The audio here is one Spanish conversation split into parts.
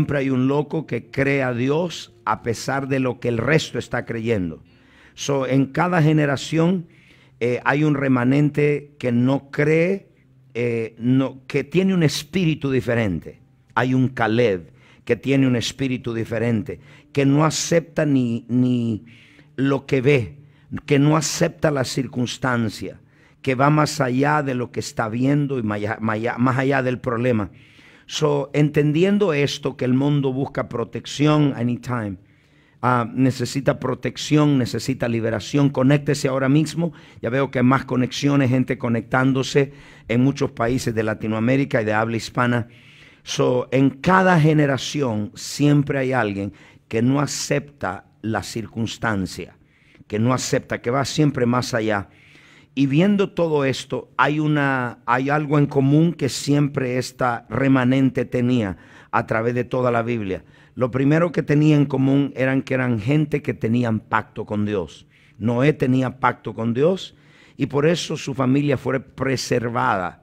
Siempre hay un loco que cree a Dios a pesar de lo que el resto está creyendo. En cada generación hay un remanente que no cree, que tiene un espíritu diferente. Hay un Caleb que tiene un espíritu diferente, que no acepta ni lo que ve, que no acepta la circunstancia, que va más allá de lo que está viendo y más allá del problema. Entendiendo esto, que el mundo busca protección anytime, necesita protección, necesita liberación. Conéctese ahora mismo. Ya veo que hay más conexiones, gente conectándose en muchos países de Latinoamérica y de habla hispana. En cada generación siempre hay alguien que no acepta la circunstancia, que no acepta, que va siempre más allá. Y viendo todo esto, hay algo en común que siempre esta remanente tenía a través de toda la Biblia. Lo primero que tenía en común que eran gente que tenían pacto con Dios. Noé tenía pacto con Dios y por eso su familia fue preservada.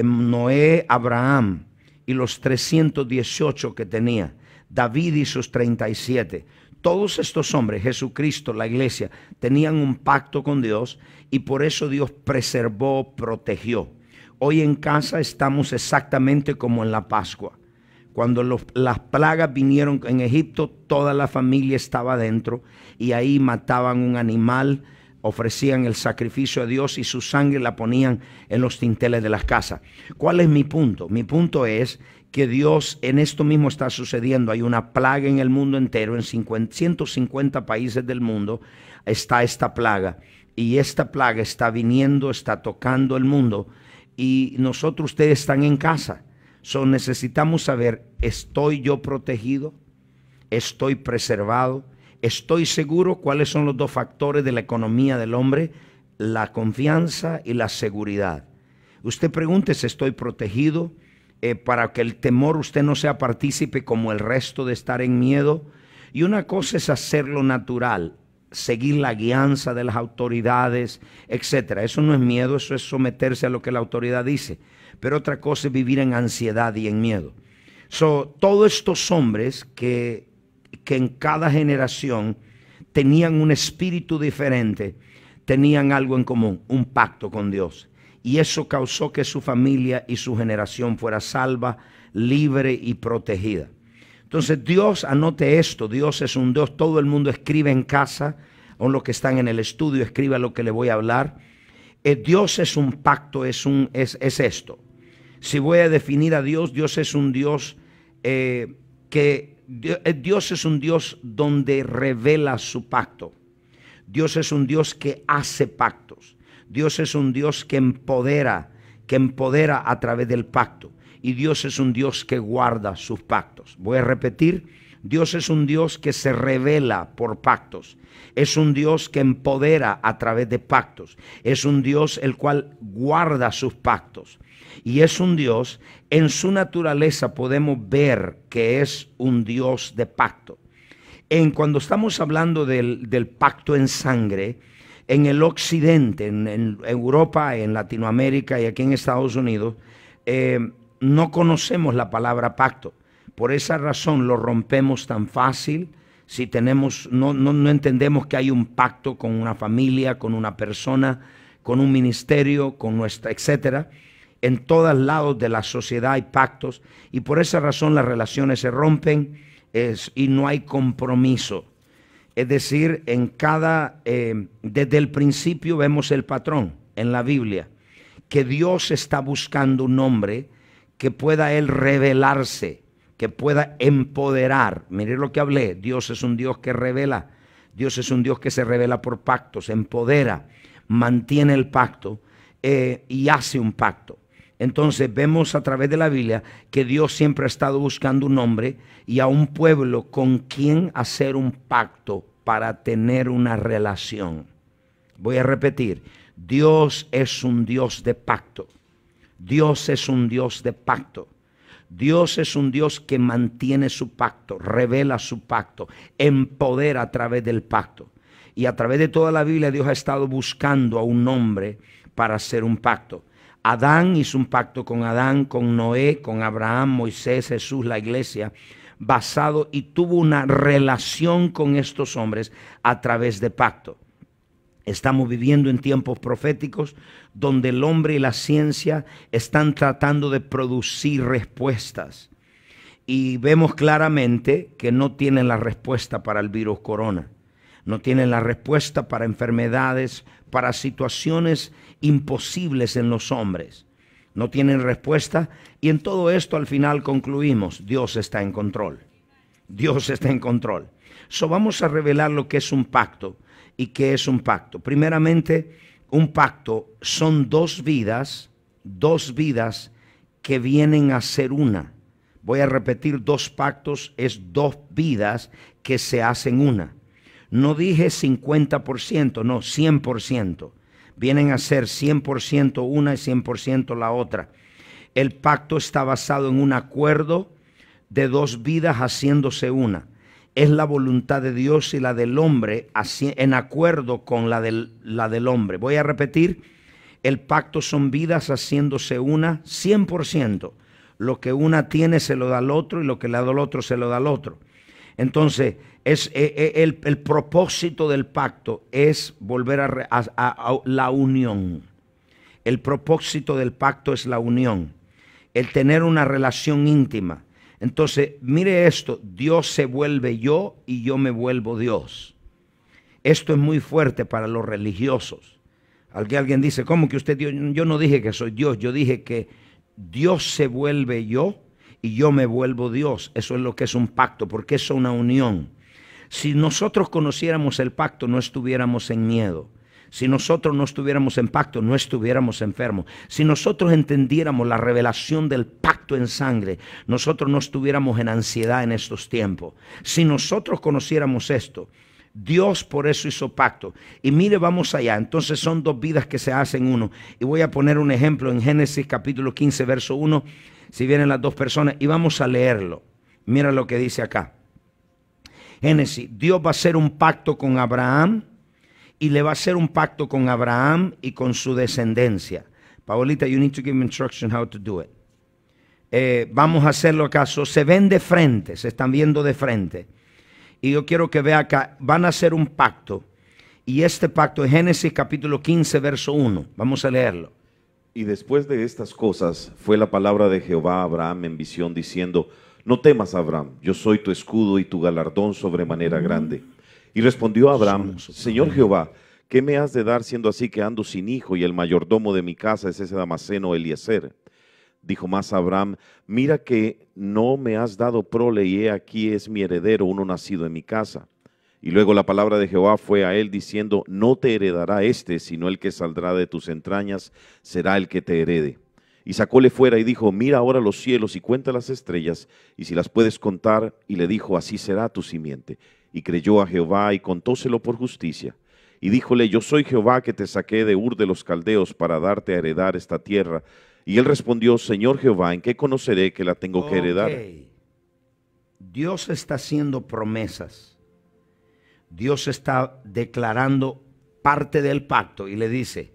Noé, Abraham y los 318 que tenía, David y sus 37. Todos estos hombres, Jesucristo, la iglesia, tenían un pacto con Dios y por eso Dios preservó, protegió. Hoy en casa estamos exactamente como en la Pascua. Cuando las plagas vinieron en Egipto, toda la familia estaba dentro y ahí mataban un animal, ofrecían el sacrificio a Dios y su sangre la ponían en los dinteles de las casas. ¿Cuál es mi punto? Mi punto es que Dios, en esto mismo está sucediendo. Hay una plaga en el mundo entero, en 150 países del mundo está esta plaga. Y esta plaga está viniendo, está tocando el mundo. Y ustedes están en casa. Necesitamos saber, ¿estoy yo protegido? ¿Estoy preservado? ¿Estoy seguro? ¿Cuáles son los dos factores de la economía del hombre? La confianza y la seguridad. Usted pregúntese, ¿estoy protegido? Para que el temor usted no sea partícipe como el resto de estar en miedo. Y una cosa es hacerlo natural, seguir la guianza de las autoridades, etcétera. Eso no es miedo, eso es someterse a lo que la autoridad dice. Pero otra cosa es vivir en ansiedad y en miedo. Todos estos hombres que en cada generación tenían un espíritu diferente, tenían algo en común, un pacto con Dios. Y eso causó que su familia y su generación fuera salva, libre y protegida. Entonces Dios, anote esto, Dios es un Dios. Todo el mundo escribe en casa, o los que están en el estudio, escriba lo que le voy a hablar. Dios es un pacto, es esto. Si voy a definir a Dios, Dios es un Dios Dios es un Dios donde revela su pacto. Dios es un Dios que hace pactos. Dios es un Dios que empodera a través del pacto. Y Dios es un Dios que guarda sus pactos. Voy a repetir, Dios es un Dios que se revela por pactos. Es un Dios que empodera a través de pactos. Es un Dios el cual guarda sus pactos. Y es un Dios, en su naturaleza podemos ver que es un Dios de pacto. Cuando estamos hablando del pacto en sangre, en el occidente, en Europa, en Latinoamérica y aquí en Estados Unidos, no conocemos la palabra pacto. Por esa razón lo rompemos tan fácil. Si no entendemos que hay un pacto con una familia, con una persona, con un ministerio, con nuestra, etcétera. En todos lados de la sociedad hay pactos y por esa razón las relaciones se rompen y no hay compromiso. Es decir, desde el principio vemos el patrón en la Biblia, que Dios está buscando un hombre que pueda él revelarse, que pueda empoderar. Mire lo que hablé, Dios es un Dios que revela, Dios es un Dios que se revela por pactos, empodera, mantiene el pacto y hace un pacto. Entonces vemos a través de la Biblia que Dios siempre ha estado buscando un hombre y a un pueblo con quien hacer un pacto para tener una relación. Voy a repetir, Dios es un Dios de pacto. Dios es un Dios de pacto. Dios es un Dios que mantiene su pacto, revela su pacto, empodera a través del pacto. Y a través de toda la Biblia Dios ha estado buscando a un hombre para hacer un pacto. Adán hizo un pacto con Adán, con Noé, con Abraham, Moisés, Jesús, la iglesia. basado y tuvo una relación con estos hombres a través de pacto. Estamos viviendo en tiempos proféticos donde el hombre y la ciencia están tratando de producir respuestas. Y vemos claramente que no tienen la respuesta para el virus corona. No tienen la respuesta para enfermedades, para situaciones imposibles en los hombres. No tienen respuesta. Y en todo esto al final concluimos, Dios está en control. Dios está en control. So vamos a revelar lo que es un pacto. ¿Y qué es un pacto? Primeramente, un pacto son dos vidas que vienen a ser una. Voy a repetir, dos pactos es dos vidas que se hacen una. No dije 50%, no, 100%. Vienen a ser 100% una y 100% la otra. El pacto está basado en un acuerdo de dos vidas haciéndose una. Es la voluntad de Dios y la del hombre en acuerdo con la del hombre. Voy a repetir, el pacto son vidas haciéndose una 100%. Lo que una tiene se lo da al otro y lo que le da al otro se lo da al otro. Entonces, el propósito del pacto es volver a la unión. El propósito del pacto es la unión, el tener una relación íntima. Entonces, mire esto, Dios se vuelve yo y yo me vuelvo Dios. Esto es muy fuerte para los religiosos. Alguien dice, ¿cómo que usted Dios? Yo no dije que soy Dios, yo dije que Dios se vuelve yo y yo me vuelvo Dios. Eso es lo que es un pacto, porque es una unión. Si nosotros conociéramos el pacto, no estuviéramos en miedo. Si nosotros no estuviéramos en pacto, no estuviéramos enfermos. Si nosotros entendiéramos la revelación del pacto en sangre, nosotros no estuviéramos en ansiedad en estos tiempos. Si nosotros conociéramos esto, Dios por eso hizo pacto. Y mire, vamos allá. Entonces son dos vidas que se hacen uno. Y voy a poner un ejemplo en Génesis capítulo 15, verso 1. Si vienen las dos personas y vamos a leerlo. Mira lo que dice acá. Génesis, Dios va a hacer un pacto con Abraham. Y le va a hacer un pacto con Abraham y con su descendencia. Paulita, you need to give me instruction how to do it. Vamos a hacerlo acaso. Se ven de frente, se están viendo de frente. Y yo quiero que vea acá, van a hacer un pacto. Y este pacto es Génesis capítulo 15, verso 1. Vamos a leerlo. Y después de estas cosas fue la palabra de Jehová a Abraham en visión diciendo, no temas, Abraham, yo soy tu escudo y tu galardón sobremanera grande. Y respondió Abraham, Señor Jehová, ¿qué me has de dar siendo así que ando sin hijo y el mayordomo de mi casa es ese Damaseno Eliezer? Dijo más Abraham, mira que no me has dado prole y he aquí es mi heredero, uno nacido en mi casa. Y luego la palabra de Jehová fue a él diciendo, no te heredará este, sino el que saldrá de tus entrañas será el que te herede. Y sacóle fuera y dijo, mira ahora los cielos y cuenta las estrellas, y si las puedes contar, y le dijo, así será tu simiente. Y creyó a Jehová y contóselo por justicia. Y díjole, yo soy Jehová que te saqué de Ur de los Caldeos para darte a heredar esta tierra. Y él respondió, Señor Jehová, ¿en qué conoceré que la tengo que heredar? Dios está haciendo promesas. Dios está declarando parte del pacto y le dice,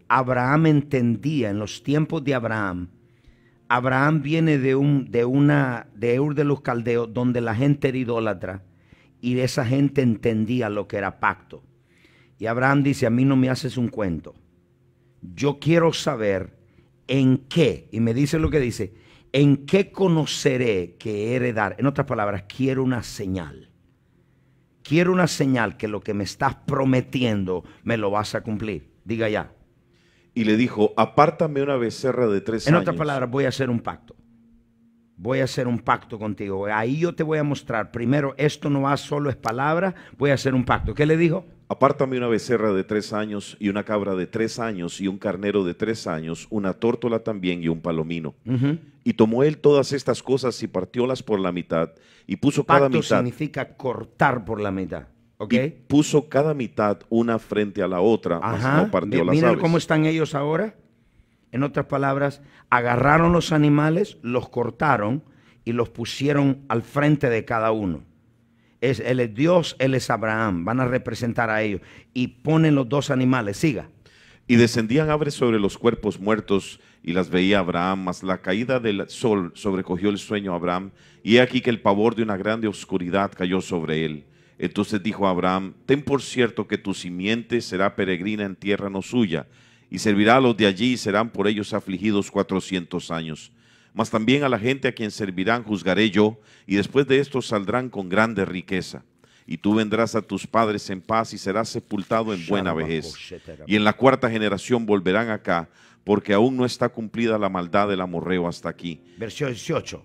Abraham entendía en los tiempos de Abraham. Abraham viene de Ur de los Caldeos, donde la gente era idólatra, y esa gente entendía lo que era pacto. Y Abraham dice, a mí no me haces un cuento. Yo quiero saber en qué, y me dice lo que dice, en qué conoceré que heredar. En otras palabras, quiero una señal. Quiero una señal que lo que me estás prometiendo me lo vas a cumplir. Diga ya. Y le dijo, apártame una becerra de 3 años. En otras palabras, voy a hacer un pacto. Voy a hacer un pacto contigo. Ahí yo te voy a mostrar. Primero, esto no va solo es palabra, voy a hacer un pacto. ¿Qué le dijo? Apártame una becerra de 3 años y una cabra de 3 años y un carnero de 3 años, una tórtola también y un palomino. Y tomó él todas estas cosas y partiólas por la mitad y puso cada mitad. Pacto significa cortar por la mitad. ¿Ok? Y puso cada mitad una frente a la otra, mas no partió las Miren aves. cómo están ellos ahora. En otras palabras, agarraron los animales, los cortaron y los pusieron al frente de cada uno. Él es Dios, él es Abraham. Van a representar a ellos. Y ponen los dos animales. Siga. Y descendían aves sobre los cuerpos muertos, y las veía Abraham, mas la caída del sol sobrecogió el sueño a Abraham, y he aquí que el pavor de una grande oscuridad cayó sobre él. Entonces dijo Abraham: ten por cierto que tu simiente será peregrina en tierra no suya, y servirá a los de allí, y serán por ellos afligidos 400 años. Mas también a la gente a quien servirán juzgaré yo, y después de esto saldrán con grande riqueza. Y tú vendrás a tus padres en paz y serás sepultado en buena vejez. Y en la cuarta generación volverán acá, porque aún no está cumplida la maldad del amorreo hasta aquí. Versículo 18.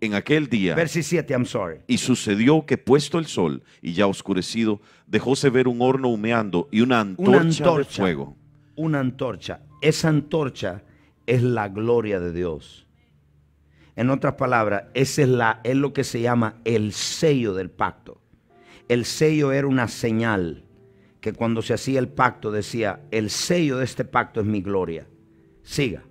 En aquel día, Versículo 7, I'm sorry. y sucedió que puesto el sol y ya oscurecido, dejóse ver un horno humeando y una antorcha de fuego. Una antorcha. Esa antorcha es la gloria de Dios. En otras palabras, ese es lo que se llama el sello del pacto. El sello era una señal que cuando se hacía el pacto decía: el sello de este pacto es mi gloria. Siga.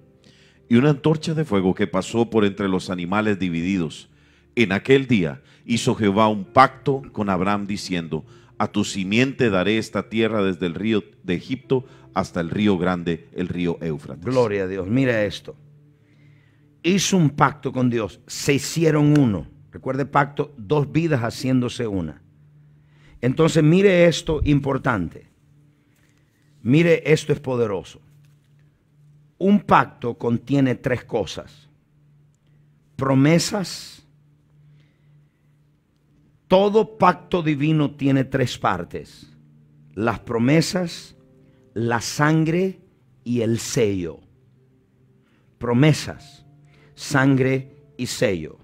Y una antorcha de fuego que pasó por entre los animales divididos. En aquel día hizo Jehová un pacto con Abraham diciendo: a tu simiente daré esta tierra desde el río de Egipto hasta el río grande, el río Éufrates. Gloria a Dios. Mira esto. Hizo un pacto con Dios. Se hicieron uno. Recuerde pacto, dos vidas haciéndose una. Entonces mire esto importante. Mire, esto es poderoso. Un pacto contiene tres cosas: promesas. Todo pacto divino tiene tres partes: las promesas, la sangre y el sello. Promesas, sangre y sello.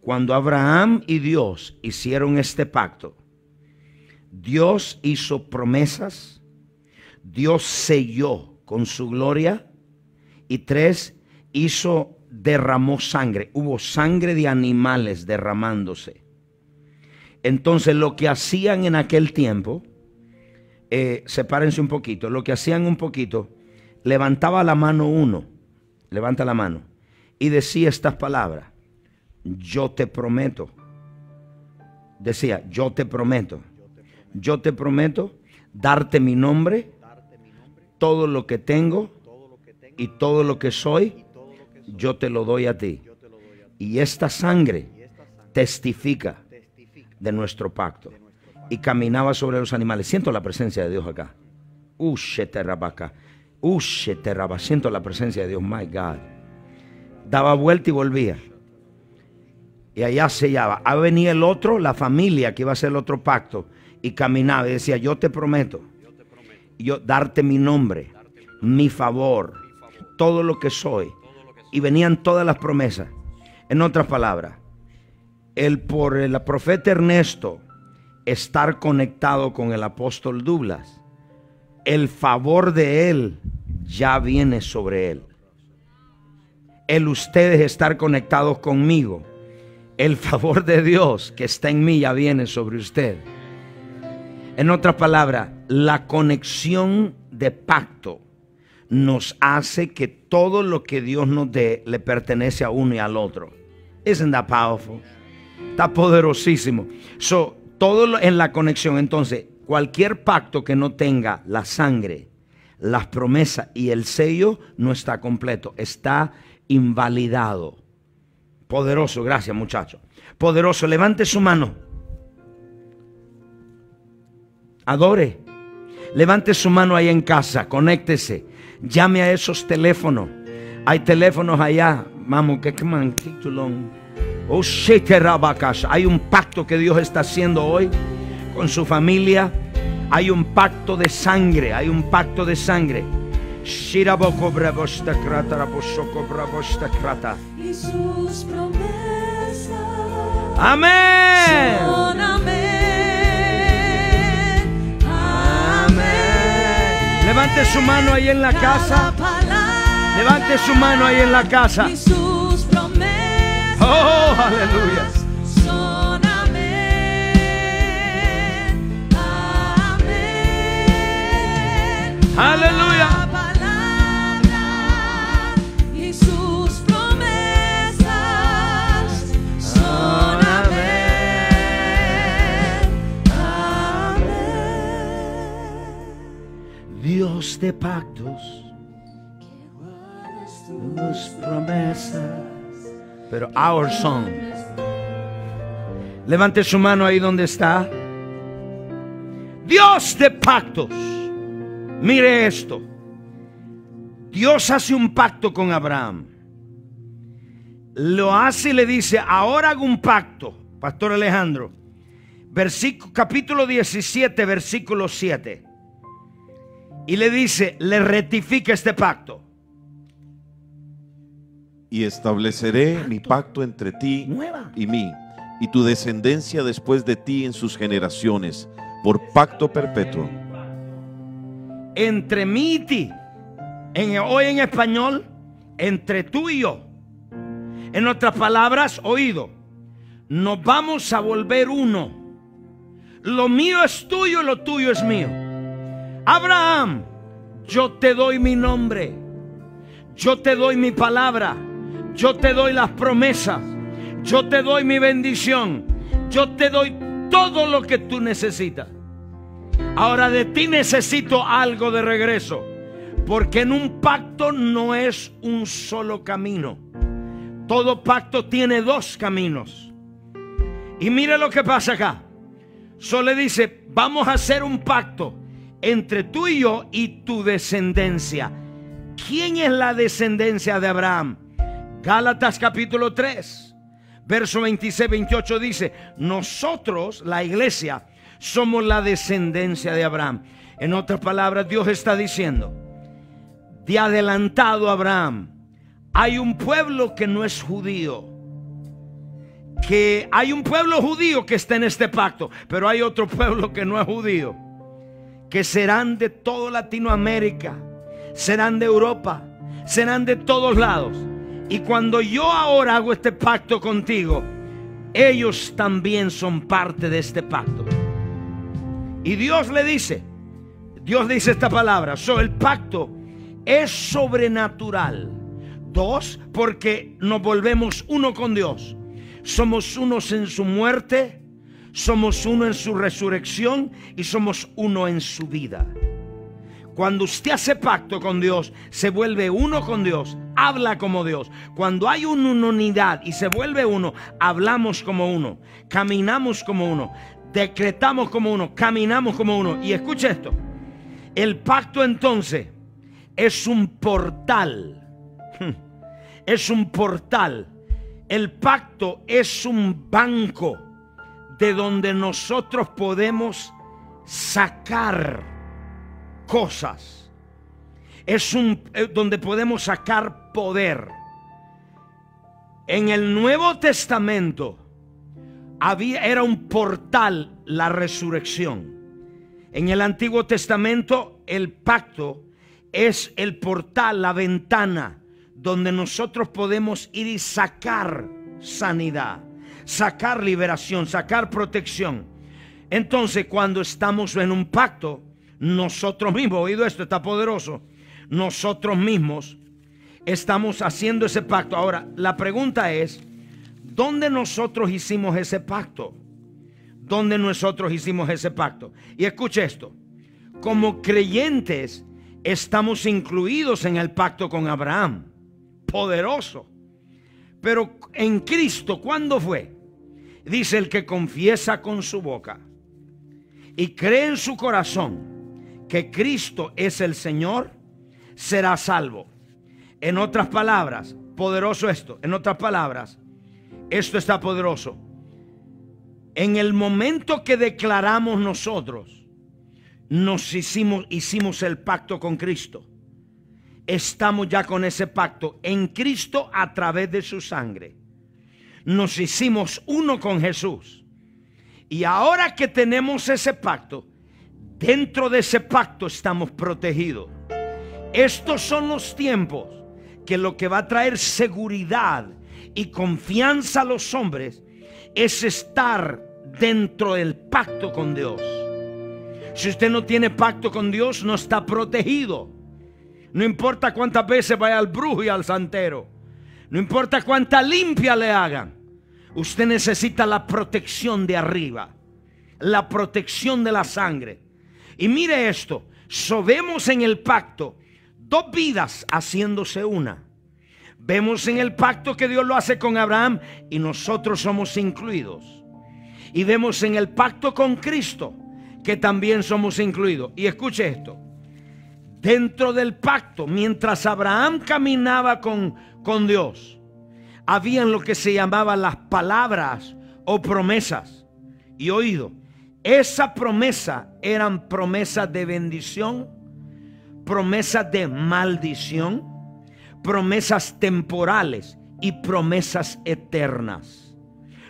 Cuando Abraham y Dios hicieron este pacto, Dios hizo promesas, Dios selló con su gloria, y tres, derramó sangre. Hubo sangre de animales derramándose. Entonces lo que hacían en aquel tiempo, sepárense un poquito, lo que hacían un poquito, levantaba la mano uno, levanta la mano, y decía estas palabras: yo te prometo. Decía: yo te prometo darte mi nombre, todo lo que tengo y todo lo que soy, yo te lo doy a ti. Y esta sangre testifica de nuestro pacto. Y caminaba sobre los animales. Siento la presencia de Dios acá. Siento la presencia de Dios, my God. Daba vuelta y volvía. Y allá sellaba. Ahí venía el otro, la familia que iba a hacer el otro pacto. Y caminaba y decía: yo te prometo yo darte mi nombre, mi favor, todo lo que soy. Y venían todas las promesas. En otras palabras, por el profeta Ernesto estar conectado con el apóstol Douglas, el favor de él ya viene sobre él. Ustedes estar conectados conmigo, el favor de Dios que está en mí ya viene sobre usted. En otras palabras, la conexión de pacto nos hace que todo lo que Dios nos dé le pertenece a uno y al otro. Isn't that powerful? Está poderosísimo. Todo en la conexión. Entonces, cualquier pacto que no tenga la sangre, las promesas y el sello no está completo. Está invalidado. Poderoso. Gracias, muchachos. Poderoso. Levante su mano. Adore. Levante su mano ahí en casa. Conéctese. Llame a esos teléfonos. Hay teléfonos allá. Vamos, que man, take too long. Oh, hay un pacto que Dios está haciendo hoy con su familia. Hay un pacto de sangre. Hay un pacto de sangre. Y sus promesas. Amén. Son amén. Amén. Levante su mano ahí en la casa. Levante su mano ahí en la casa. Oh, aleluya. Son amén. Amén. Aleluya. Y sus promesas son amén. Amén. Dios de pactos, tus promesas. Pero our song. Levante su mano ahí donde está. Dios de pactos. Mire esto. Dios hace un pacto con Abraham. Lo hace y le dice: ahora hago un pacto, Pastor Alejandro. Capítulo 17, versículo 7. Y le dice, le rectifica este pacto. Y estableceré mi pacto entre ti y mí, y tu descendencia después de ti en sus generaciones, por pacto perpetuo. Entre mí y ti. Hoy en español, entre tú y yo. En otras palabras, oído, nos vamos a volver uno. Lo mío es tuyo y lo tuyo es mío. Abraham, yo te doy mi nombre, yo te doy mi palabra, yo te doy las promesas, yo te doy mi bendición, yo te doy todo lo que tú necesitas. Ahora de ti necesito algo de regreso, porque en un pacto no es un solo camino. Todo pacto tiene dos caminos. Y mire lo que pasa acá. Solo le dice, vamos a hacer un pacto entre tú y yo y tu descendencia. ¿Quién es la descendencia de Abraham? Gálatas capítulo 3, verso 26-28 dice, nosotros, la iglesia, somos la descendencia de Abraham. En otras palabras, Dios está diciendo, de adelantado Abraham, hay un pueblo que no es judío, que hay un pueblo judío que está en este pacto, pero hay otro pueblo que no es judío, que serán de toda Latinoamérica, serán de Europa, serán de todos lados. Y cuando yo ahora hago este pacto contigo, ellos también son parte de este pacto. Y Dios dice esta palabra, el pacto es sobrenatural. 2, porque nos volvemos uno con Dios. Somos unos en su muerte, somos uno en su resurrección y somos uno en su vida. Cuando usted hace pacto con Dios, se vuelve uno con Dios, habla como Dios. Cuando hay una unidad y se vuelve uno, hablamos como uno, caminamos como uno, decretamos como uno, caminamos como uno. Y escuche esto, el pacto entonces es un portal. Es un portal. El pacto es un banco de donde nosotros podemos sacar cosas. Es donde podemos sacar poder. En el Nuevo Testamento era un portal la resurrección. En el Antiguo Testamento el pacto es el portal, la ventana donde nosotros podemos ir y sacar sanidad, sacar liberación, sacar protección. Entonces, cuando estamos en un pacto, nosotros mismos, oído esto, está poderoso, nosotros mismos estamos haciendo ese pacto. Ahora, la pregunta es, ¿dónde nosotros hicimos ese pacto? ¿Dónde nosotros hicimos ese pacto? Y escuche esto, como creyentes estamos incluidos en el pacto con Abraham. Poderoso. Pero en Cristo, ¿cuándo fue? Dice, el que confiesa con su boca y cree en su corazón que Cristo es el Señor, será salvo. En otras palabras, poderoso esto. En otras palabras, esto está poderoso. En el momento que declaramos nosotros, hicimos el pacto con Cristo. Estamos ya con ese pacto en Cristo a través de su sangre. Nos hicimos uno con Jesús. Y ahora que tenemos ese pacto, dentro de ese pacto estamos protegidos. Estos son los tiempos que lo que va a traer seguridad y confianza a los hombres es estar dentro del pacto con Dios. Si usted no tiene pacto con Dios, no está protegido. No importa cuántas veces vaya al brujo y al santero, no importa cuánta limpia le hagan, usted necesita la protección de arriba, la protección de la sangre. Y mire esto, Vemos en el pacto dos vidas haciéndose una. Vemos en el pacto que Dios lo hace con Abraham y nosotros somos incluidos. Y vemos en el pacto con Cristo que también somos incluidos. Y escuche esto. Dentro del pacto, mientras Abraham caminaba con Dios, habían lo que se llamaban las palabras o promesas. Y oído, esa promesa eran promesas de bendición, promesas de maldición, promesas temporales y promesas eternas.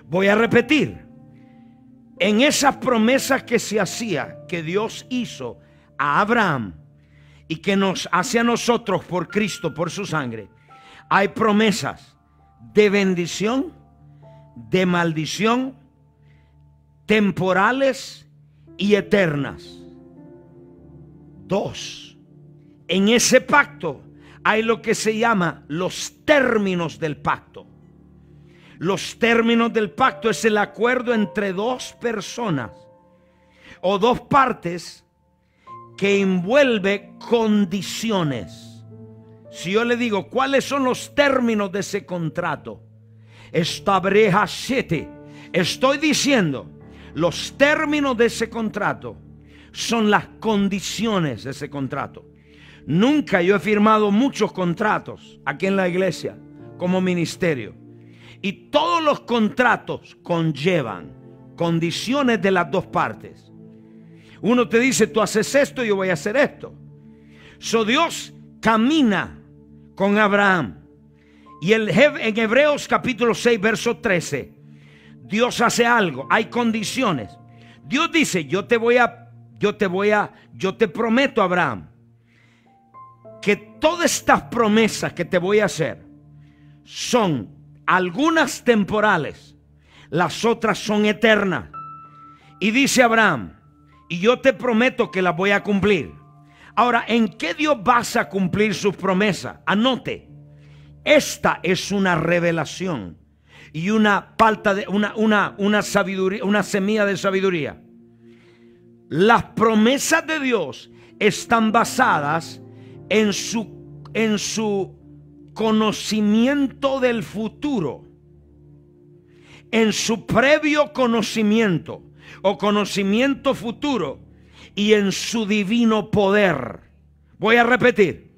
Voy a repetir. En esas promesas que se hacía, que Dios hizo a Abraham y que nos hace a nosotros por Cristo, por su sangre, hay promesas de bendición, de maldición, temporales y eternas. Dos, en ese pacto hay lo que se llama los términos del pacto. Los términos del pacto es el acuerdo entre dos personas o dos partes que envuelve condiciones. Si yo le digo, ¿cuáles son los términos de ese contrato? Estoy diciendo, los términos de ese contrato son las condiciones de ese contrato. Nunca yo he firmado muchos contratos aquí en la iglesia como ministerio. Y todos los contratos conllevan condiciones de las dos partes. Uno te dice, tú haces esto, yo voy a hacer esto. Dios camina con Abraham. Y en Hebreos capítulo 6, verso 13, Dios hace algo, hay condiciones. Dios dice, yo te prometo, Abraham, que todas estas promesas que te voy a hacer son algunas temporales, las otras son eternas. Y dice Abraham, y yo te prometo que las voy a cumplir. Ahora, ¿en qué Dios vas a cumplir sus promesas? Anote, esta es una revelación y una sabiduría, una semilla de sabiduría. Las promesas de Dios están basadas en su conocimiento del futuro, en su previo conocimiento o conocimiento futuro y en su divino poder. Voy a repetir,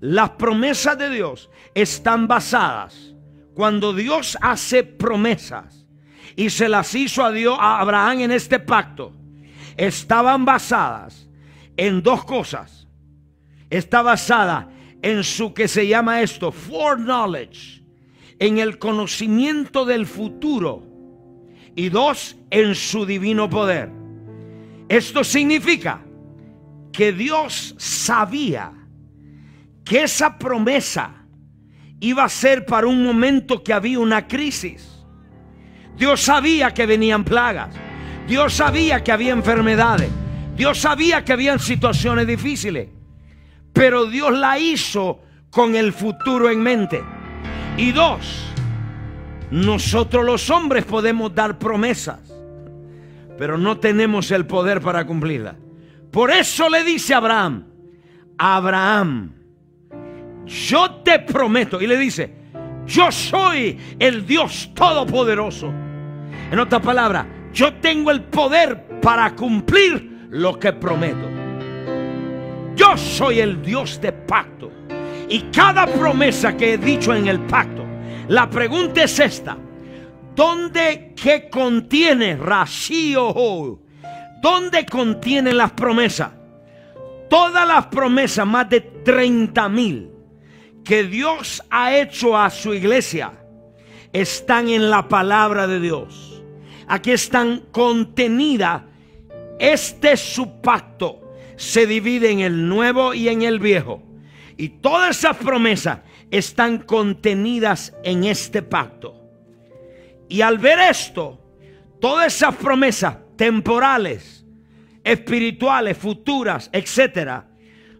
las promesas de Dios están basadas, cuando Dios hace promesas y se las hizo a Abraham en este pacto, estaban basadas en dos cosas. Está basada en su que se llama esto, foreknowledge, en el conocimiento del futuro, y dos, en su divino poder. Esto significa que Dios sabía que esa promesa iba a ser para un momento que había una crisis. Dios sabía que venían plagas. Dios sabía que había enfermedades. Dios sabía que habían situaciones difíciles. Pero Dios la hizo con el futuro en mente. Y dos, nosotros los hombres podemos dar promesas, pero no tenemos el poder para cumplirlas. Por eso le dice a Abraham, Abraham, yo te prometo. Y le dice, yo soy el Dios Todopoderoso. En otras palabras, yo tengo el poder para cumplir lo que prometo. Yo soy el Dios de pacto. Y cada promesa que he dicho en el pacto, la pregunta es esta: ¿dónde que contiene Rashio? ¿Dónde contienen las promesas? Todas las promesas, más de 30,000 que Dios ha hecho a su iglesia, están en la palabra de Dios. Aquí están contenidas. Este es su pacto. Se divide en el nuevo y en el viejo. Y todas esas promesas están contenidas en este pacto. Y al ver esto, todas esas promesas temporales, espirituales, futuras, etcétera,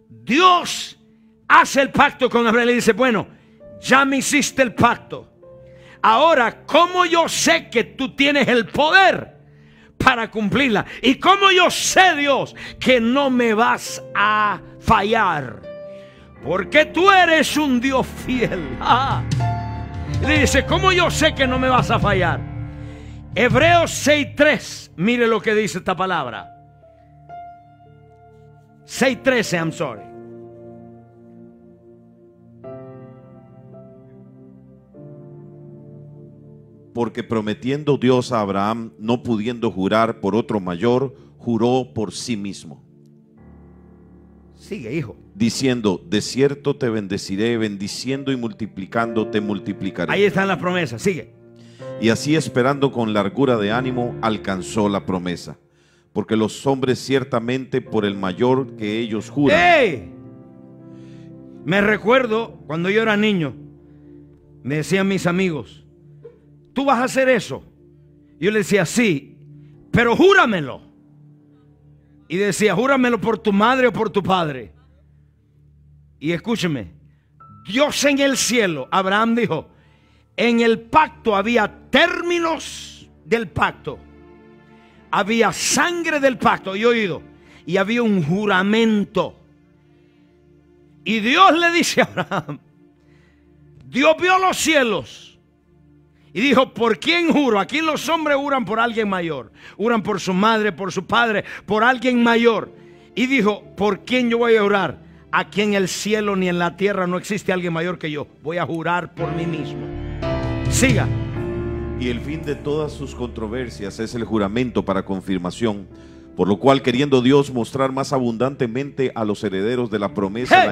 Dios hace el pacto con Abraham y le dice, bueno, ya me hiciste el pacto. Ahora, ¿cómo yo sé que tú tienes el poder para cumplirla. ¿Y cómo yo sé, Dios, que no me vas a fallar? Porque tú eres un Dios fiel. Le dice, ¿cómo yo sé que no me vas a fallar? Hebreos 6:3. Mire lo que dice esta palabra. 6:13, I'm sorry. Porque prometiendo Dios a Abraham, no pudiendo jurar por otro mayor, juró por sí mismo. Sigue, hijo. Diciendo, de cierto te bendeciré, bendiciendo y multiplicando te multiplicaré. Ahí están las promesas, sigue. Y así, esperando con largura de ánimo, alcanzó la promesa. Porque los hombres ciertamente por el mayor que ellos juran. ¡Ey! Me recuerdo cuando yo era niño, me decían mis amigos, ¿tú vas a hacer eso? Yo le decía, sí, pero júramelo. Y decía, júramelo por tu madre o por tu padre. Y escúcheme, Dios en el cielo, Abraham dijo, en el pacto había términos del pacto, había sangre del pacto, y oído, y había un juramento. Y Dios le dice a Abraham, Dios vio los cielos y dijo, ¿por quién juro? Aquí los hombres juran por alguien mayor, juran por su madre, por su padre, por alguien mayor. Y dijo, ¿por quién yo voy a jurar? Aquí en el cielo ni en la tierra no existe alguien mayor que yo. Voy a jurar por mí mismo. Siga. Y el fin de todas sus controversias es el juramento para confirmación, por lo cual, queriendo Dios mostrar más abundantemente a los herederos de la promesa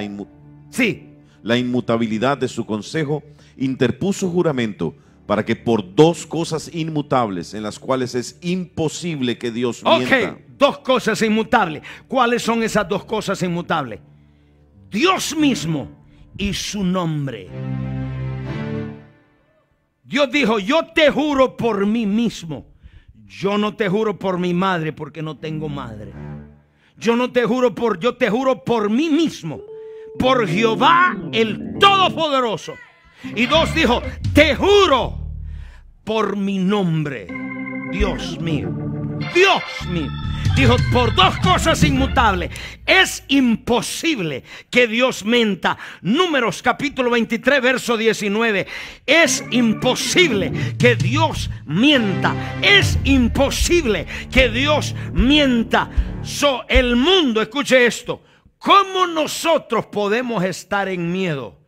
la inmutabilidad de su consejo, interpuso juramento para que por dos cosas inmutables en las cuales es imposible que Dios mienta. Dos cosas inmutables. ¿Cuáles son esas dos cosas inmutables? Dios mismo y su nombre. Dios dijo, yo te juro por mí mismo. Yo no te juro por mi madre porque no tengo madre. Yo te juro por mí mismo, por Jehová el Todopoderoso. Y Dios dijo, te juro por mi nombre. Dios mío, Dios mío. Dijo, por dos cosas inmutables. Es imposible que Dios mienta. Números capítulo 23 verso 19. Es imposible que Dios mienta. Es imposible que Dios mienta. El mundo, escuche esto, ¿cómo nosotros podemos estar en miedo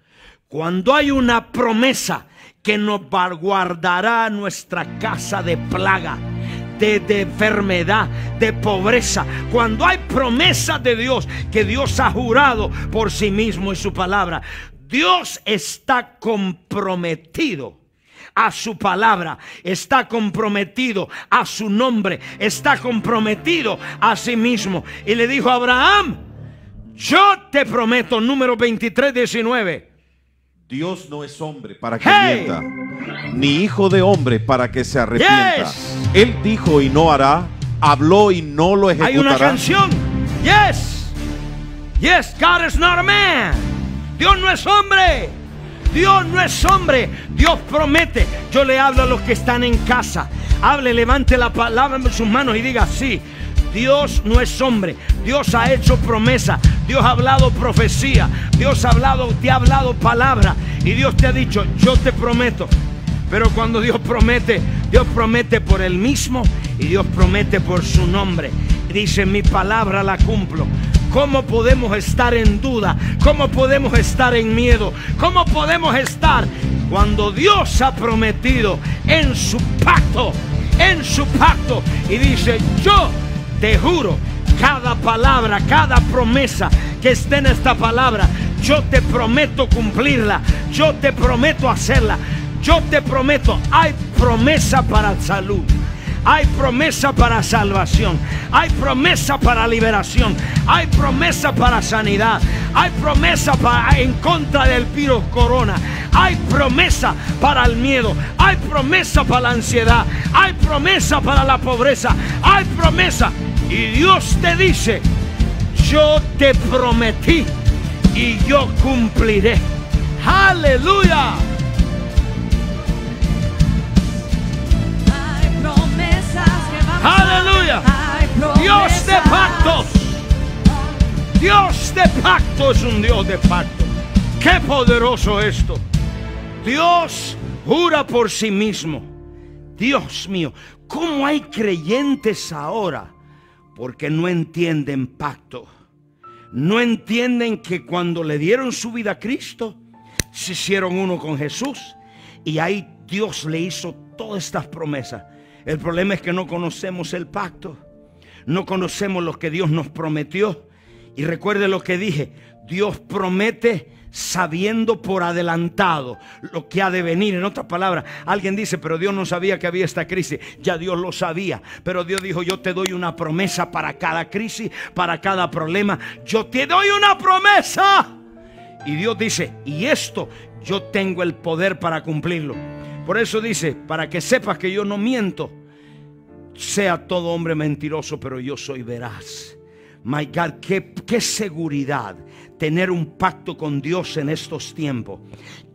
cuando hay una promesa que nos guardará nuestra casa de plaga, de enfermedad, de pobreza? Cuando hay promesas de Dios que Dios ha jurado por sí mismo y su palabra, Dios está comprometido a su palabra, está comprometido a su nombre, está comprometido a sí mismo. Y le dijo a Abraham, yo te prometo, número 23, 19. Dios no es hombre para que mienta, ni hijo de hombre para que se arrepienta. Él dijo y no hará, habló y no lo ejecutará. Hay una canción. Yes, God is not a man. Dios no es hombre. Dios no es hombre. Dios promete. Yo le hablo a los que están en casa. Hable, levante la palabra en sus manos y diga, sí, Dios no es hombre. Dios ha hecho promesa. Dios ha hablado profecía. Dios te ha hablado palabra. Y Dios te ha dicho, yo te prometo. Pero cuando Dios promete por Él mismo y Dios promete por su nombre. Dice, mi palabra la cumplo. ¿Cómo podemos estar en duda? ¿Cómo podemos estar en miedo? ¿Cómo podemos estar cuando Dios ha prometido en su pacto? En su pacto. Y dice, yo te juro, cada palabra, cada promesa que esté en esta palabra, yo te prometo cumplirla. Yo te prometo hacerla. Yo te prometo, hay promesa para salud, hay promesa para salvación, hay promesa para liberación, hay promesa para sanidad, hay promesa en contra del virus corona, hay promesa para el miedo, hay promesa para la ansiedad, hay promesa para la pobreza, hay promesa. Y Dios te dice, yo te prometí y yo cumpliré. Aleluya. Aleluya. Dios de pactos. Dios de pacto es un Dios de pacto. Qué poderoso esto. Dios jura por sí mismo. Dios mío, ¿cómo hay creyentes ahora? Porque no entienden pacto. No entienden que cuando le dieron su vida a Cristo, se hicieron uno con Jesús. Y ahí Dios le hizo todas estas promesas. El problema es que no conocemos el pacto. No conocemos lo que Dios nos prometió. Y recuerde lo que dije. Dios promete sabiendo por adelantado lo que ha de venir. En otras palabras, alguien dice, pero Dios no sabía que había esta crisis. Ya Dios lo sabía, pero Dios dijo, yo te doy una promesa para cada crisis, para cada problema. Yo te doy una promesa. Y Dios dice, y esto yo tengo el poder para cumplirlo. Por eso dice, para que sepas que yo no miento. Sea todo hombre mentiroso, pero yo soy veraz. My God, qué seguridad tener un pacto con Dios en estos tiempos.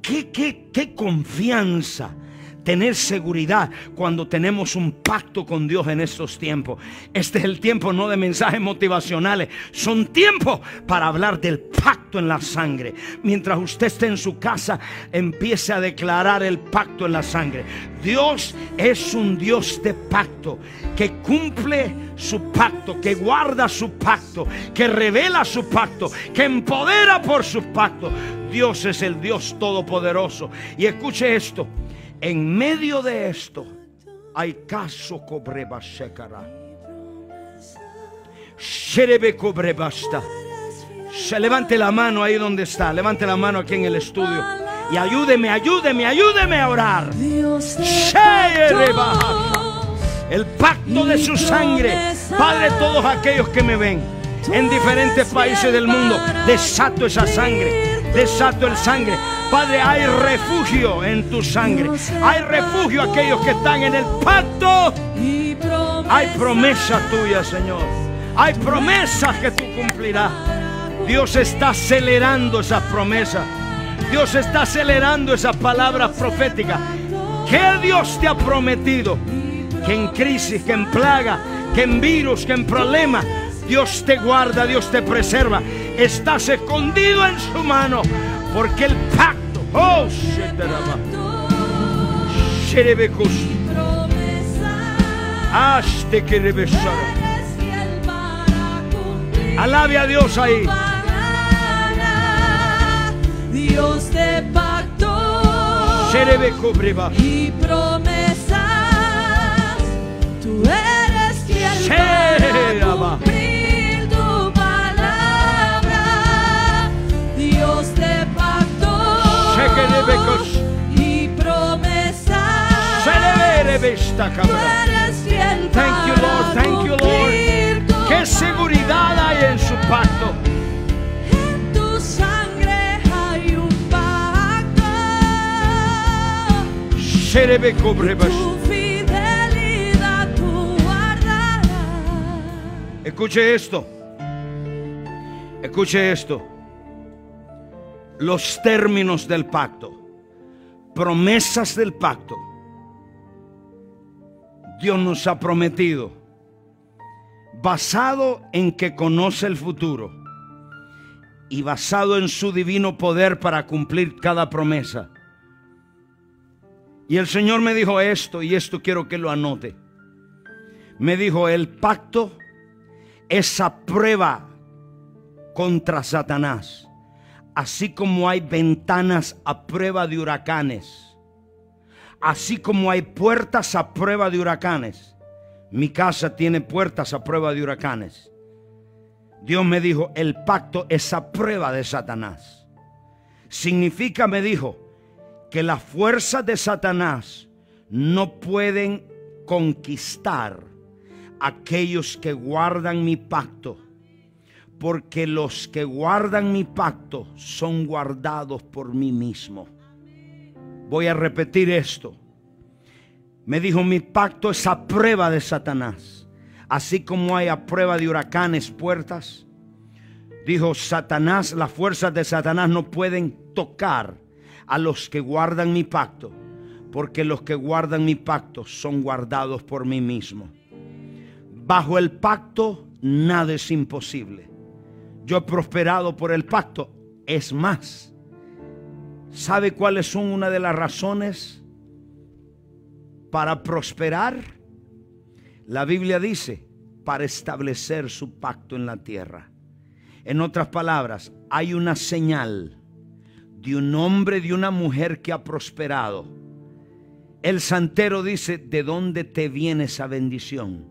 Qué confianza tener seguridad cuando tenemos un pacto con Dios en estos tiempos. Este es el tiempo no de mensajes motivacionales, son tiempos para hablar del pacto en la sangre. Mientras usted esté en su casa, empiece a declarar el pacto en la sangre. Dios es un Dios de pacto, que cumple su pacto, que guarda su pacto, que revela su pacto, que empodera por su pacto. Dios es el Dios todopoderoso. Y escuche esto. En medio de esto hay caso cobreba secara. Sherebe cobrebasta. Se levante la mano ahí donde está. Levante la mano aquí en el estudio. Y ayúdeme a orar. El pacto de su sangre. Padre, todos aquellos que me ven en diferentes países del mundo, desato esa sangre. Desato el sangre. Padre, hay refugio en tu sangre. Hay refugio aquellos que están en el pacto. Hay promesa tuya, Señor. Hay promesas que tú cumplirás. Dios está acelerando esas promesas. Dios está acelerando esas palabras proféticas. ¿Qué Dios te ha prometido? Que en crisis, que en plaga, que en virus, que en problema, Dios te guarda, Dios te preserva. Estás escondido en su mano. Porque el pacto, alabe a Dios ahí. Dios de pacto y promesas, tú eres fiel para cumplir tu palabra. Dios de pacto y promesas, tú eres fiel para cumplir tu palabra. Qué seguridad hay en su pacto. En tu sangre hay un pacto. Tu fidelidad tú guardarás. Escuche esto. Escuche esto. Los términos del pacto, promesas del pacto. Dios nos ha prometido, basado en que conoce el futuro y basado en su divino poder para cumplir cada promesa. Y el Señor me dijo esto, y esto quiero que lo anote. Me dijo, el pacto es a prueba contra Satanás. Así como hay ventanas a prueba de huracanes, así como hay puertas a prueba de huracanes, mi casa tiene puertas a prueba de huracanes. Dios me dijo, el pacto es a prueba de Satanás. Significa, me dijo, que las fuerzas de Satanás no pueden conquistar a aquellos que guardan mi pacto. Porque los que guardan mi pacto son guardados por mí mismo. Voy a repetir esto. Me dijo, mi pacto es a prueba de Satanás. Así como hay a prueba de huracanes puertas. Dijo, Satanás, las fuerzas de Satanás no pueden tocar a los que guardan mi pacto. Porque los que guardan mi pacto son guardados por mí mismo. Bajo el pacto nada es imposible. Yo he prosperado por el pacto. Es más, ¿sabe cuáles son una de las razones para prosperar? La Biblia dice, para establecer su pacto en la tierra. En otras palabras, hay una señal de un hombre, de una mujer que ha prosperado. El santero dice, ¿de dónde te viene esa bendición?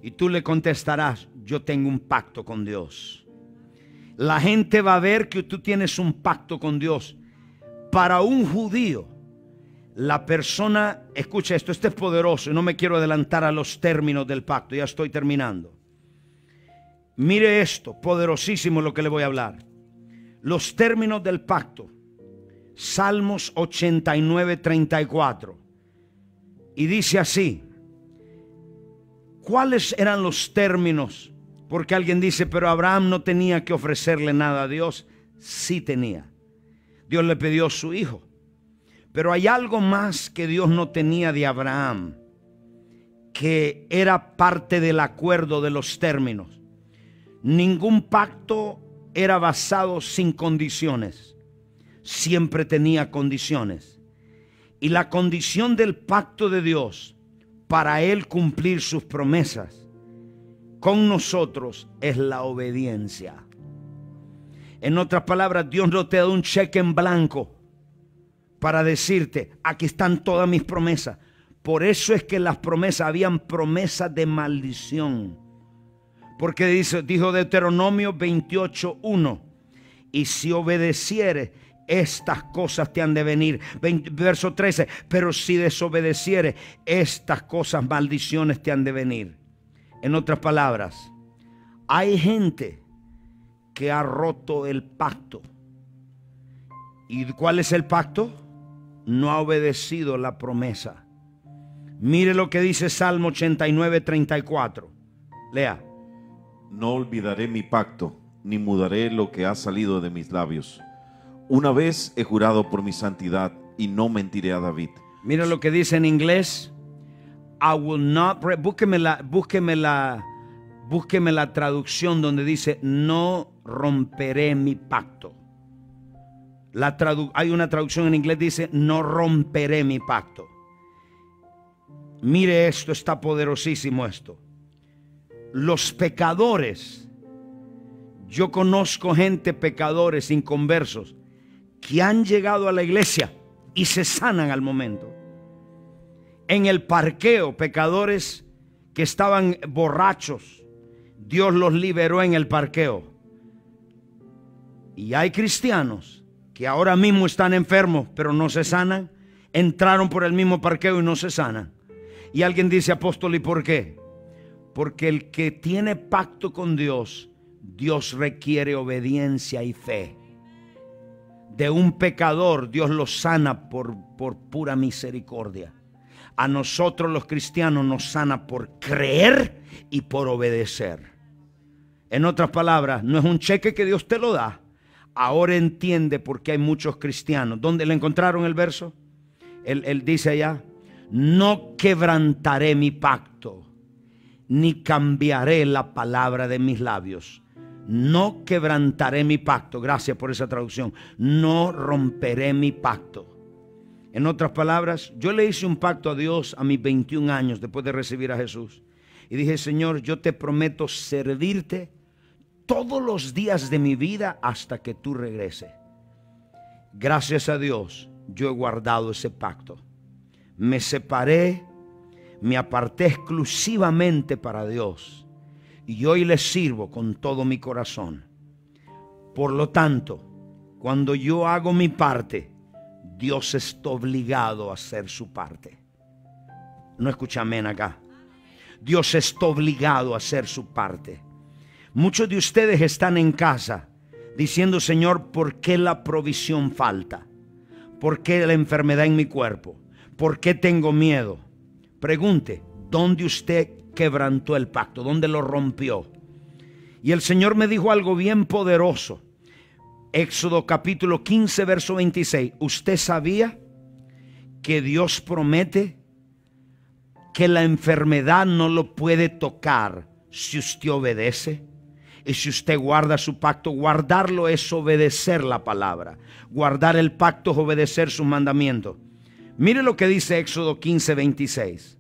Y tú le contestarás, yo tengo un pacto con Dios. La gente va a ver que tú tienes un pacto con Dios. Para un judío, la persona, escucha esto es poderoso y no me quiero adelantar a los términos del pacto, ya estoy terminando. Mire esto, poderosísimo lo que le voy a hablar. Los términos del pacto, Salmos 89, 34. Y dice así, ¿cuáles eran los términos? Porque alguien dice, pero Abraham no tenía que ofrecerle nada a Dios. Sí tenía. Dios le pidió su hijo. Pero hay algo más que Dios no tenía de Abraham, que era parte del acuerdo de los términos. Ningún pacto era basado sin condiciones. Siempre tenía condiciones. Y la condición del pacto de Dios para Él cumplir sus promesas con nosotros es la obediencia. En otras palabras, Dios no te da un cheque en blanco para decirte, aquí están todas mis promesas. Por eso es que las promesas, habían promesas de maldición. Porque dijo Deuteronomio 28:1, y si obedecieres, estas cosas te han de venir. Verso 13, pero si desobedecieres, estas cosas, maldiciones te han de venir. En otras palabras, hay gente que ha roto el pacto. ¿Y cuál es el pacto? No ha obedecido la promesa. Mire lo que dice Salmo 89, 34. Lea. No olvidaré mi pacto, ni mudaré lo que ha salido de mis labios. Una vez he jurado por mi santidad y no mentiré a David. Mira lo que dice en inglés. I will not break. Búsqueme la traducción donde dice no romperé mi pacto. Hay una traducción en inglés que dice no romperé mi pacto. Mire esto, está poderosísimo esto. Los pecadores, yo conozco gente, pecadores inconversos, que han llegado a la iglesia y se sanan al momento. En el parqueo, pecadores que estaban borrachos, Dios los liberó en el parqueo. Y hay cristianos que ahora mismo están enfermos, pero no se sanan. Entraron por el mismo parqueo y no se sanan. Y alguien dice, apóstol, ¿y por qué? Porque el que tiene pacto con Dios, Dios requiere obediencia y fe. De un pecador, Dios lo sana por pura misericordia. A nosotros los cristianos nos sana por creer y por obedecer. En otras palabras, no es un cheque que Dios te lo da. Ahora entiende por qué hay muchos cristianos. ¿Dónde le encontraron el verso? Él dice allá, no quebrantaré mi pacto, ni cambiaré la palabra de mis labios. No quebrantaré mi pacto. Gracias por esa traducción. No romperé mi pacto. En otras palabras, yo le hice un pacto a Dios a mis 21 años después de recibir a Jesús. Y dije, Señor, yo te prometo servirte todos los días de mi vida hasta que tú regreses. Gracias a Dios, yo he guardado ese pacto. Me separé, me aparté exclusivamente para Dios. Y hoy le sirvo con todo mi corazón. Por lo tanto, cuando yo hago mi parte, Dios está obligado a hacer su parte. No escucha amén acá. Dios está obligado a hacer su parte. Muchos de ustedes están en casa diciendo, Señor, ¿por qué la provisión falta? ¿Por qué la enfermedad en mi cuerpo? ¿Por qué tengo miedo? Pregunte, ¿dónde usted quebrantó el pacto? ¿Dónde lo rompió? Y el Señor me dijo algo bien poderoso. Éxodo capítulo 15, verso 26. ¿Usted sabía que Dios promete que la enfermedad no lo puede tocar si usted obedece. Y si usted guarda su pacto, guardarlo es obedecer la palabra. Guardar el pacto es obedecer sus mandamientos. Mire lo que dice Éxodo 15:26.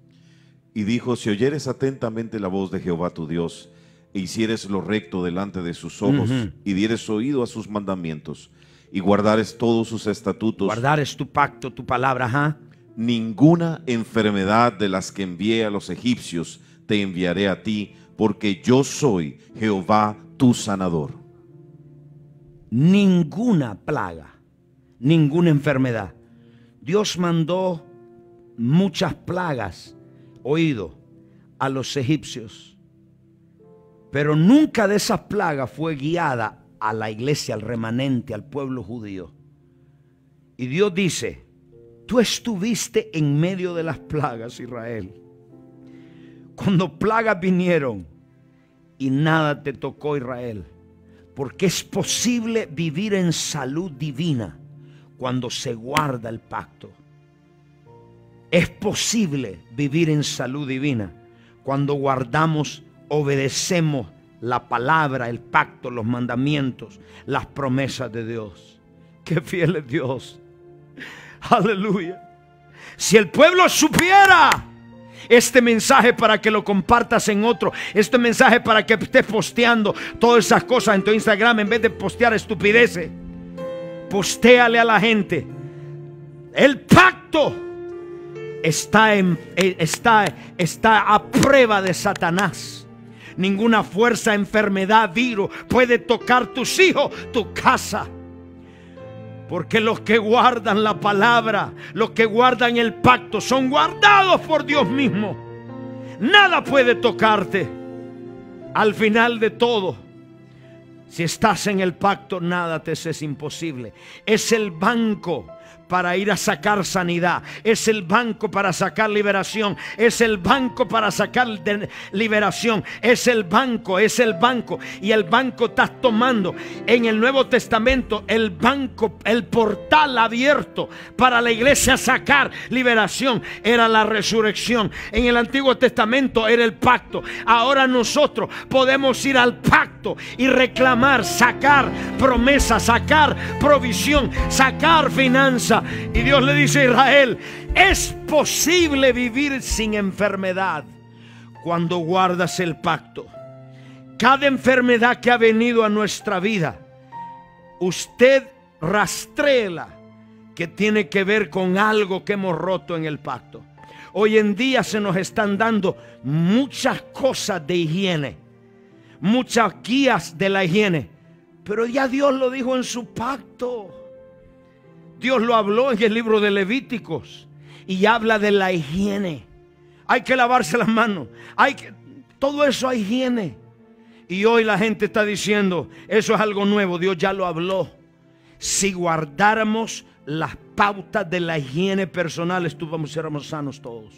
Y dijo: si oyeres atentamente la voz de Jehová tu Dios, e hicieres lo recto delante de sus ojos, y dieres oído a sus mandamientos, y guardares todos sus estatutos, Guardar es tu pacto, tu palabra, ajá. ninguna enfermedad de las que envié a los egipcios te enviaré a ti, porque yo soy Jehová tu sanador. Ninguna plaga, ninguna enfermedad. Dios mandó muchas plagas, oído, a los egipcios, pero nunca de esas plagas fue guiada a la iglesia, al remanente, al pueblo judío. Y Dios dice: tú estuviste en medio de las plagas, Israel, cuando plagas vinieron, y nada te tocó, Israel, porque es posible vivir en salud divina cuando se guarda el pacto. Es posible vivir en salud divina cuando guardamos, obedecemos la palabra, el pacto, los mandamientos, las promesas de Dios. Qué fiel es Dios. Aleluya. Si el pueblo supiera este mensaje, para que lo compartas en otro, este mensaje para que estés posteando todas esas cosas en tu Instagram, en vez de postear estupideces, postéale a la gente: el pacto está a prueba de Satanás. Ninguna fuerza, enfermedad, virus puede tocar tus hijos, tu casa. Porque los que guardan la palabra, los que guardan el pacto, son guardados por Dios mismo. Nada puede tocarte. Al final de todo, si estás en el pacto, nada te es imposible. Es el banco para ir a sacar sanidad, es el banco para sacar liberación, es el banco para sacar liberación, es el banco, y el banco estás tomando en el Nuevo Testamento, el banco, el portal abierto para la iglesia sacar liberación era la resurrección. En el Antiguo Testamento era el pacto. Ahora nosotros podemos ir al pacto y reclamar, sacar promesa, sacar provisión, sacar finanza. Y Dios le dice a Israel: es posible vivir sin enfermedad cuando guardas el pacto. Cada enfermedad que ha venido a nuestra vida, usted rastréela, que tiene que ver con algo que hemos roto en el pacto. Hoy en día se nos están dando muchas cosas de higiene, muchas guías de la higiene, pero ya Dios lo dijo en su pacto. Dios lo habló en el libro de Levíticos y habla de la higiene. Hay que lavarse las manos, todo eso hay higiene. Y hoy la gente está diciendo: eso es algo nuevo, Dios ya lo habló. Si guardáramos las pautas de la higiene personal, estuviéramos sanos todos.